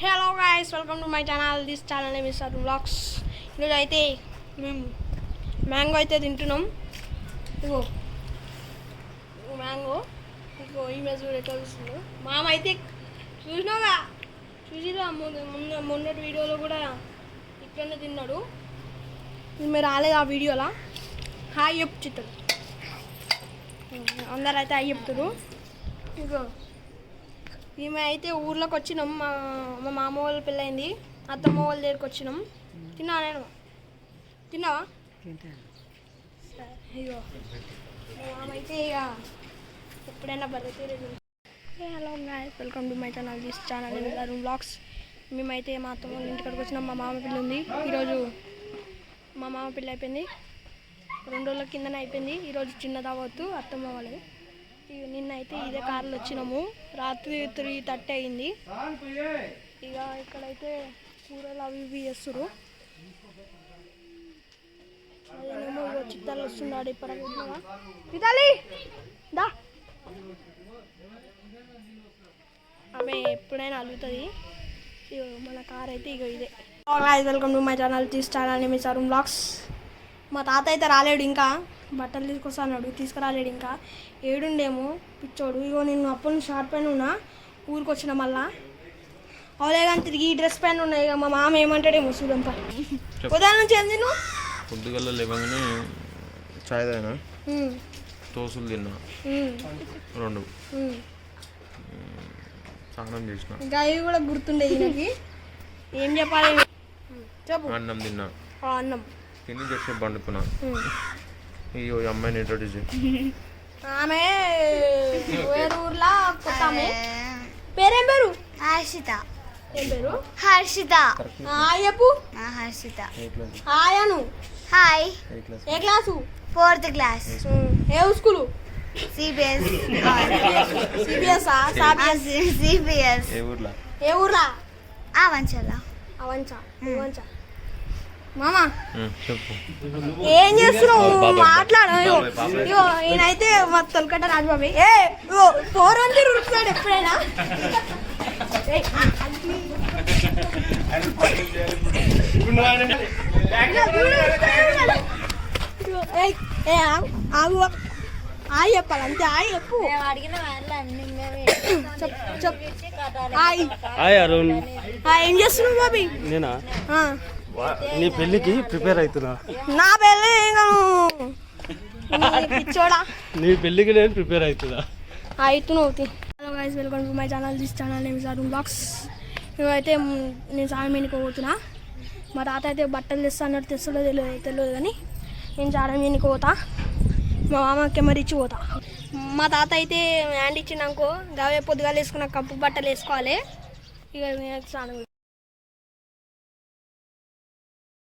Hello guys, welcome to my channel. This channel name is Arun vlogs. ఈరోజు అయితే మేము mango అయితే తింటున్నాం. ఇగో మ్యాంగో, ఇగో ఇమేజ్ కూడా ఎట్లా చూస్తుందో. మామ అయితే చూసినాగా, చూసిరా మొన్నటి వీడియోలో కూడా ఇక్కడనే తిన్నాడు. మీరు రాలేదు ఆ వీడియోలా. హాయ్ చెప్పు చిత్రం, అందరు అయితే హాయ్ చెప్తారు. ఇగో మేము అయితే ఊర్లోకి వచ్చినాం. మా మామ వాళ్ళ పెళ్ళైంది, అత్తమ్మ వాళ్ళ దగ్గరికి వచ్చినాం. తిన్నా నేను, తిన్నావా? అయ్యో మామ అయితే ఇక ఎప్పుడైనా బర్రె. Hello guys, welcome to my channel. This channel name is Arun vlogs. మేమైతే మా అత్తమ్మ వాళ్ళ ఇంటికి వచ్చినాం. మా మామ పెళ్ళి ఉంది ఈరోజు. మా మామ పెళ్ళి అయిపోయింది 2 రోజుల కిందనే అయిపోయింది. ఈరోజు చిన్న దావత్తు అత్తమ్మ వాళ్ళది. నిన్న అయితే ఇదే కార్లో వచ్చినాము. రాత్రి 3:30 అయింది. ఇక ఇక్కడైతే కూరలు అవి ఇవి చేస్తున్నారు. అదేనేమో ఇక చిత్తాలు వస్తున్నాడు. ఇప్పటిగా పితాలి దా, ఆమె ఎప్పుడైనా అలుగుతుంది. ఇక మన కార్ అయితే ఇక ఇదే. Welcome to my channel. This channel name is Arun vlogs. మా తాత అయితే రాలేడు, ఇంకా బట్టలు తీసుకొస్తాడు, తీసుకురాలేడు. ఇంకా ఏడుండేమో పిచ్చోడు. ఇగో నేను అప్పటి నుంచి షార్ట్ పైన ఉన్నా, ఊరికి వచ్చిన మళ్ళా అవలే కానీ తిరిగి ఈ డ్రెస్ పైన ఉన్నాయి. ఇక మా మామ ఏమంటాడేమో చూడంతా. ఉదయం నుంచి ఏం తిను? పొద్దుగల లేవగానే చాయ్ తాగినా, దోశలు తిన్నా 2, స్నానం చేసిన. ఇంకా ఇవి కూడా గుర్తుండే ఈయనకి. ఏం చెప్పాలి చెప్పు. అన్నం తిన్నా, అన్నం తిని చేసి పండుకున్నా. ఈ అమ్మాయిని ఇంట్రొడ్యూస్ చేయి. ఆమె వేరే ఊర్లో కొత్త ఆమె. పేరేం పేరు? హర్షిత. ఏం పేరు? హర్షిత. హాయ్ చెప్పు. హర్షిత. హాయ్ అను. హాయ్. ఏ క్లాసు? 4th class. ఏ స్కూలు? సిబిఎస్. సిబిఎస్. సిబిఎస్. ఏ ఊర్లా? అవంచల. అవంచ. మామా చెప్పు, ఏం చేస్తున్నావు? మాట్లాడు. ఇగో ఈయనైతే మా తొలకట్ట రాజబాబు. ఏ 4 ఉరుకుతాడు ఎప్పుడైనా. ఆగు, ఆయి చెప్పాలి అంతే. ఆయి చెప్పు. ఏం చేస్తున్నావు బాబీ? నేనా? నీ పెళ్ళికి ప్రిపేర్ అవుతున్నా. నా పెళ్ళి పిచ్చోడా, నీ పెళ్ళికి నేను ప్రిపేర్ అవుతున్నా. అవుతున్నావు. Hello guys, welcome to my channel. This channel name is Arun vlogs. ఇవైతే నేను సాయం పోతున్నా. మా తాత అయితే బట్టలు తెస్తా అన్నట్టు తెస్తాడో తెలియదు కానీ నేను చారం పోతా. మా మామ కెమెరా ఇచ్చి పోతా. మా తాత అయితే హ్యాండ్ ఇచ్చినాకో గవే పొద్దుగా వేసుకున్న కప్పు బట్టలు వేసుకోవాలి. ఇక స్నానం